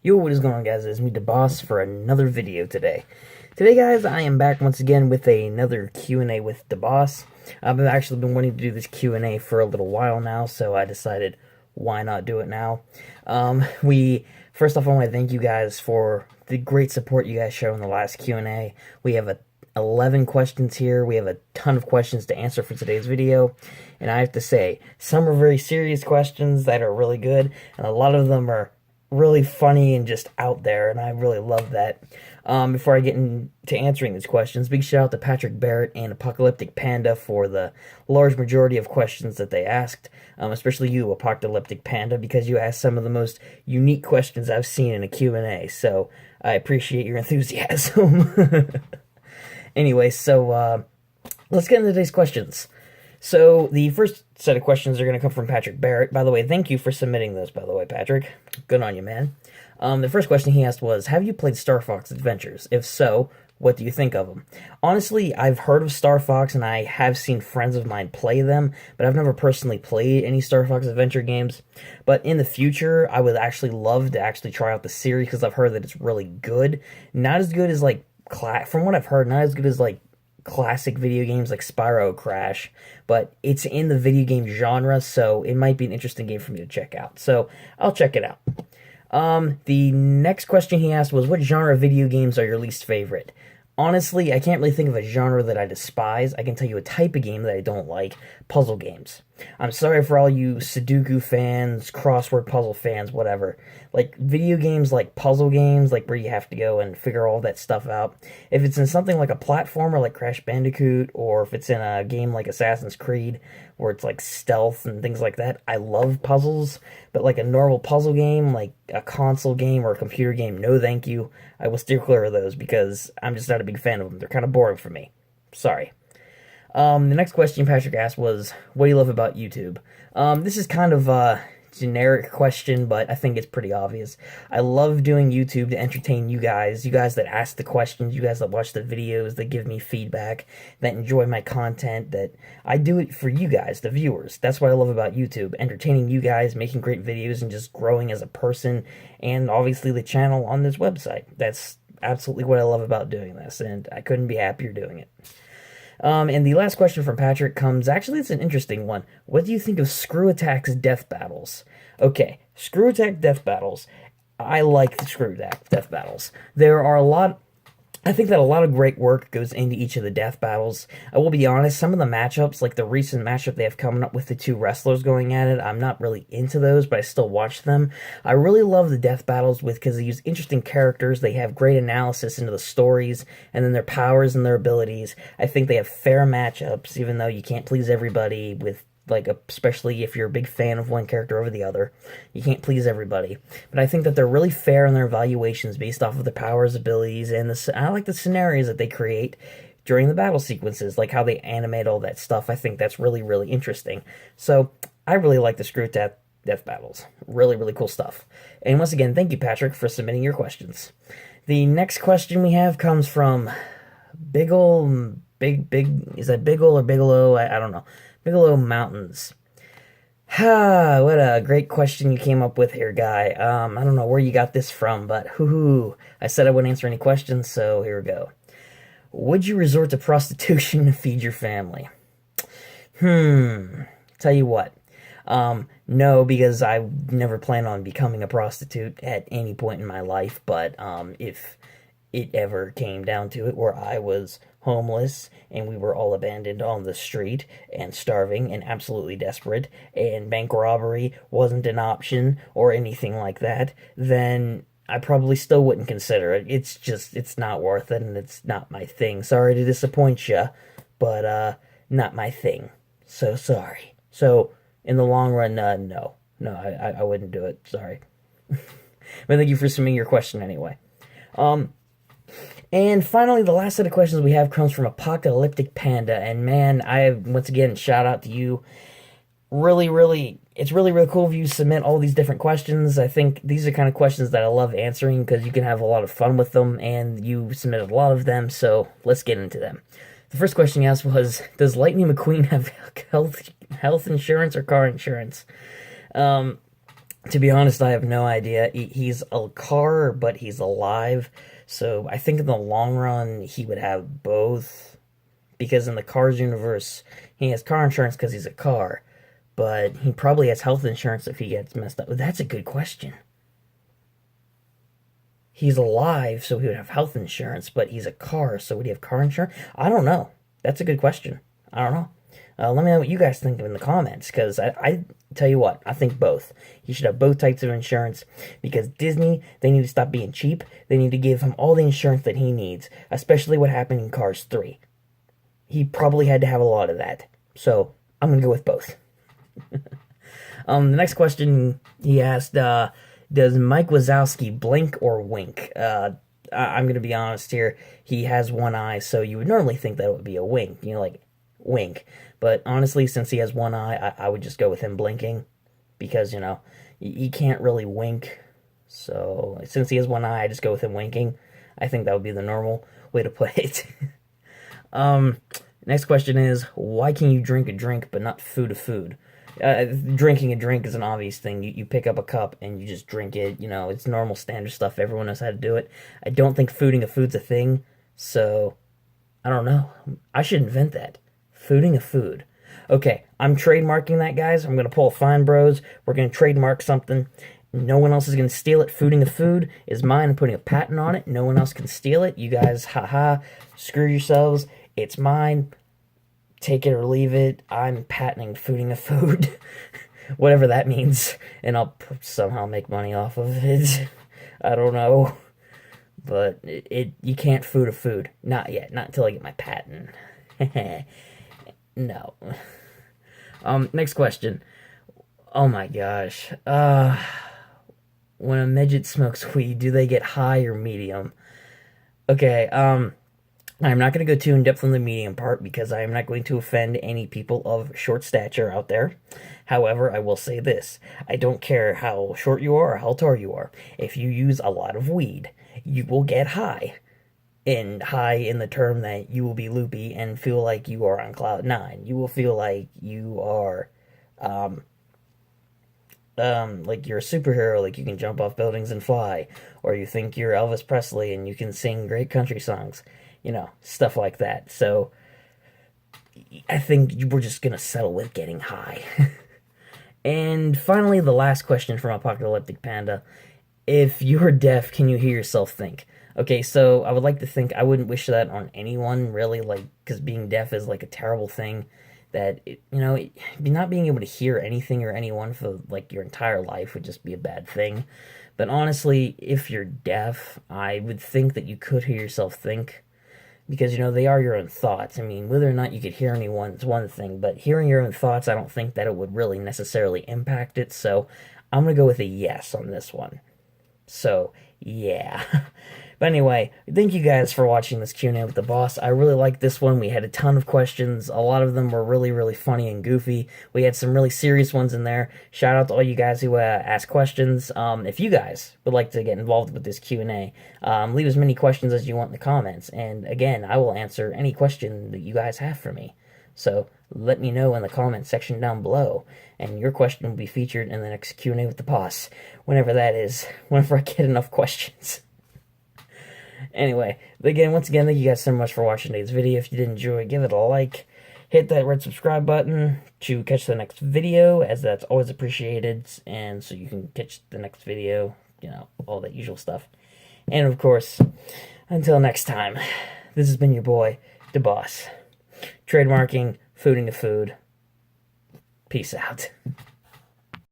Yo, what is going on, guys? It's me, DaBoss, for another video today. Today, guys, I am back once again with another Q&A with DaBoss. I've actually been wanting to do this Q&A for a little while now, so I decided, why not do it now? First off, I want to thank you guys for the great support you guys showed in the last Q&A. We have 11 questions here. We have a ton of questions to answer for today's video, and I have to say, some are very serious questions that are really good, and a lot of them are really funny and just out there, and I really love that. Before I get into answering these questions, big shout out to Patrick Barrett and Apocalyptic Panda for the large majority of questions that they asked, especially you, Apocalyptic Panda, because you asked some of the most unique questions I've seen in a Q&A, so I appreciate your enthusiasm. Anyway, so let's get into today's questions. So, the first set of questions are going to come from Patrick Barrett. By the way, thank you for submitting those, by the way, Patrick. Good on you, man. The first question he asked was, have you played Star Fox Adventures? If so, what do you think of them? Honestly, I've heard of Star Fox, and I have seen friends of mine play them, but I've never personally played any Star Fox Adventure games. But in the future, I would actually love to actually try out the series, because I've heard that it's really good. Not as good as, like, from what I've heard, not as good as, like, classic video games like Spyro Crash, but it's in the video game genre, so it might be an interesting game for me to check out. So I'll check it out. The next question he asked was, what genre of video games are your least favorite? Honestly, I can't really think of a genre that I despise. I can tell you a type of game that I don't like: puzzle games. I'm sorry for all you Sudoku fans, crossword puzzle fans, whatever. Like, video games like puzzle games, like where you have to go and figure all that stuff out. If it's in something like a platformer like Crash Bandicoot, or if it's in a game like Assassin's Creed, where it's like stealth and things like that, I love puzzles. But like a normal puzzle game, like a console game or a computer game, no thank you. I will steer clear of those because I'm just not a big fan of them. They're kind of boring for me. Sorry. The next question Patrick asked was, what do you love about YouTube? This is kind of a generic question, but I think it's pretty obvious. I love doing YouTube to entertain you guys that ask the questions, you guys that watch the videos, that give me feedback, that enjoy my content, that I do it for you guys, the viewers. That's what I love about YouTube, entertaining you guys, making great videos, and just growing as a person, and obviously the channel on this website. That's absolutely what I love about doing this, and I couldn't be happier doing it. And the last question from Patrick comes, actually, it's an interesting one. What do you think of Screw Attack's death battles? Okay, Screw Attack death battles. I like the Screw Attack death battles. I think that a lot of great work goes into each of the death battles. I will be honest, some of the matchups, like the recent matchup they have coming up with the two wrestlers going at it, I'm not really into those, but I still watch them. I really love the death battles because they use interesting characters, they have great analysis into the stories, and then their powers and their abilities. I think they have fair matchups, even though you can't please everybody with, like, especially if you're a big fan of one character over the other. You can't please everybody. But I think that they're really fair in their evaluations based off of their powers, abilities, and I like the scenarios that they create during the battle sequences, like how they animate all that stuff. I think that's really, really interesting. So, I really like the Screw Attack death battles. Really, really cool stuff. And once again, thank you, Patrick, for submitting your questions. The next question we have comes from is that Biggle or Bigelow? I don't know. Bigelow Mountains. What a great question you came up with here, guy. I don't know where you got this from, but I said I wouldn't answer any questions, so here we go. Would you resort to prostitution to feed your family? Tell you what. No, because I never plan on becoming a prostitute at any point in my life, but if it ever came down to it where I was homeless and we were all abandoned on the street and starving and absolutely desperate and bank robbery wasn't an option or anything like that, then I probably still wouldn't consider it. It's not worth it, and it's not my thing. Sorry to disappoint you, but not my thing. So sorry. So in the long run, no, I wouldn't do it. Sorry. But thank you for submitting your question anyway. And finally, the last set of questions we have comes from Apocalyptic Panda, and man, once again, shout out to you. It's really, really cool if you submit all these different questions. I think these are kind of questions that I love answering because you can have a lot of fun with them, and you submitted a lot of them, so let's get into them. The first question he asked was, does Lightning McQueen have health insurance or car insurance? To be honest, I have no idea. He's a car, but he's alive. So I think in the long run, he would have both. Because in the Cars universe, he has car insurance because he's a car. But he probably has health insurance if he gets messed up. That's a good question. He's alive, so he would have health insurance, but he's a car, so would he have car insurance? I don't know. That's a good question. I don't know. Let me know what you guys think in the comments, because I tell you what, I think both. He should have both types of insurance, because Disney, they need to stop being cheap. They need to give him all the insurance that he needs, especially what happened in Cars 3. He probably had to have a lot of that. So, I'm going to go with both. The next question he asked, does Mike Wazowski blink or wink? I'm going to be honest here. He has one eye, so you would normally think that it would be a wink. You know, like, wink. But honestly, since he has one eye, I would just go with him blinking. Because, you know, he can't really wink. So, since he has one eye, I just go with him winking. I think that would be the normal way to play it. Next question is, why can you drink a drink but not food a food? Drinking a drink is an obvious thing. You pick up a cup and you just drink it. You know, it's normal standard stuff. Everyone knows how to do it. I don't think fooding a food's a thing. So, I don't know. I should invent that. Fooding a food. Okay, I'm trademarking that, guys. I'm going to pull a Fine Bros. We're going to trademark something. No one else is going to steal it. Fooding a food is mine. I'm putting a patent on it. No one else can steal it. You guys, haha, screw yourselves. It's mine. Take it or leave it. I'm patenting fooding a food. Whatever that means. And I'll somehow make money off of it. I don't know. But you can't food a food. Not yet. Not until I get my patent. No. Next question. Oh my gosh. When a midget smokes weed, do they get high or medium? Okay, I'm not going to go too in-depth on the medium part because I am not going to offend any people of short stature out there. However, I will say this. I don't care how short you are or how tall you are. If you use a lot of weed, you will get high. And high in the term that you will be loopy and feel like you are on cloud nine. You will feel like you are, like you're a superhero, like you can jump off buildings and fly. Or you think you're Elvis Presley and you can sing great country songs. You know, stuff like that. So, I think we're just gonna settle with getting high. And finally, the last question from Apocalyptic Panda. If you're deaf, can you hear yourself think? Okay, so I would like to think I wouldn't wish that on anyone, really, like, because being deaf is, like, a terrible thing, that, not being able to hear anything or anyone for, like, your entire life would just be a bad thing. But honestly, if you're deaf, I would think that you could hear yourself think, because, they are your own thoughts. I mean, whether or not you could hear anyone is one thing, but hearing your own thoughts, I don't think that it would really necessarily impact it, so I'm going to go with a yes on this one. So, yeah. But anyway, thank you guys for watching this Q&A with the boss. I really liked this one. We had a ton of questions. A lot of them were really, really funny and goofy. We had some really serious ones in there. Shout out to all you guys who asked questions. If you guys would like to get involved with this Q&A, leave as many questions as you want in the comments. And again, I will answer any question that you guys have for me. So let me know in the comment section down below, and your question will be featured in the next Q&A with the boss, whenever that is, whenever I get enough questions. Anyway, once again, thank you guys so much for watching today's video. If you did enjoy, give it a like. Hit that red subscribe button to catch the next video, as that's always appreciated. And so you can catch the next video, all that usual stuff. And of course, until next time, this has been your boy, DaBoss. Trademarking, fooding the food. Peace out.